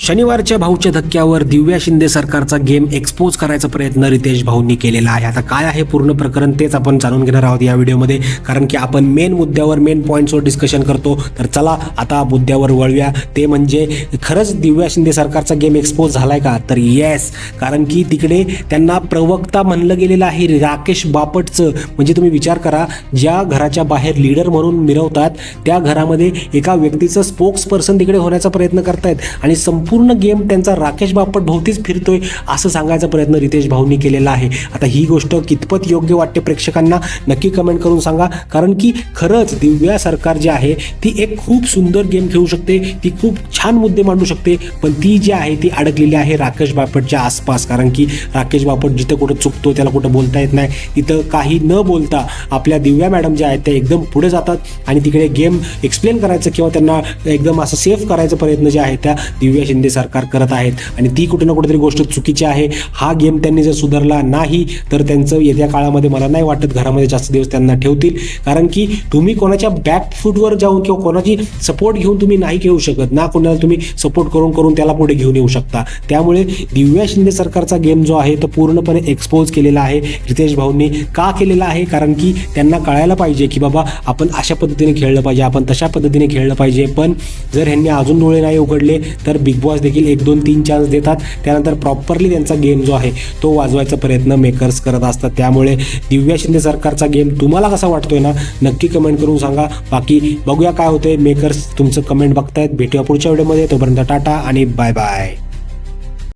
शनिवारच्या भाऊच्या धक्क्यावर दिव्या शिंदे सरकारचा game expose करायचा प्रयत्न रितेश भाऊंनी केलेला आहे। आता काय आहे पूर्ण प्रकरण तेच आपण जाणून घेणार आहोत या व्हिडिओमध्ये, कारण की आपण मेन मुद्द्यावर मेन पॉईंट्सवर डिस्कशन करतो। तर चला आता मुद्द्यावर वळूया, ते म्हणजे खरंच दिव्या शिंदे सरकारचा गेम एक्सपोज झालाय का? तर येस, कारण की तिकडे त्यांना प्रवक्ता म्हणलं गेलेलं आहे राकेश बापटचं। म्हणजे तुम्ही विचार करा, ज्या घराच्या बाहेर लीडर म्हणून मिरवतात त्या घरामध्ये एका व्यक्तीचं स्पोक्स पर्सन तिकडे होण्याचा प्रयत्न करतायत आणि संपूर्ण गेम त्यांचा राकेश बापट भोवतीच फिरतोय असं सांगायचा प्रयत्न रितेश भाऊंनी केलेला आहे। आता ही गोष्ट कितपत योग्य वाटते प्रेक्षकांना नक्की कमेंट करून सांगा, कारण की खरंच दिव्या सरकार जी आहे ती एक खूप सुंदर गेम खेळू शकते, ती खूप छान मुद्दे मांडू शकते, पण ती जी आहे ती अडकलेली आहे राकेश बापटच्या आसपास। कारण की राकेश बापट जिथं कुठं चुकतो त्याला कुठं बोलता येत नाही, तिथं काही न बोलता आपल्या दिव्या मॅडम ज्या आहेत त्या एकदम पुढे जातात आणि तिकडे गेम एक्सप्लेन करायचं किंवा त्यांना एकदम असं सेफ करायचा प्रयत्न जे आहे त्या दिव्या शिंदे सरकार करत आहेत आणि ती कुठे ना कुठेतरी गोष्ट चुकीची आहे। हा गेम त्यांनी जर सुधारला नाही तर त्यांचं येत्या काळामध्ये मला नाही वाटत घरामध्ये जास्त दिवस त्यांना ठेवतील, कारण की तुम्ही कोणाच्या बॅक फूटवर जाऊन किंवा कोणाची सपोर्ट घेऊन तुम्ही नाही खेळू शकत ना, कोणाला तुम्ही सपोर्ट करून करून त्याला पुढे घेऊन येऊ शकता। त्यामुळे दिव्या शिंदे सरकारचा गेम जो आहे तो पूर्णपणे एक्सपोज केलेला आहे रितेश भाऊंनी। का केलेला आहे? कारण की त्यांना कळायला पाहिजे की बाबा आपण अशा पद्धतीने खेळलं पाहिजे, आपण तशा पद्धतीने खेळलं पाहिजे, पण जर ह्यांनी अजून डोळे नाही उघडले तर बिग बॉस देखील 1 2 3 चान्स देतात, त्यानंतर प्रॉपरली त्यांचा गेम जो आहे तो वाजवायचा प्रयत्न मेकर्स करत असतात। त्यामुळे दिव्या शिंदे सरकारचा गेम तुम्हाला कसा वाटतोय ना, नक्की कमेंट करून सांगा। बाकी बघूया काय होतंय, मेकर्स तुमचं कमेंट बघतायत। भेटूया पुढच्या व्हिडिओमध्ये, तोपर्यंत टाटा आणि बाय बाय।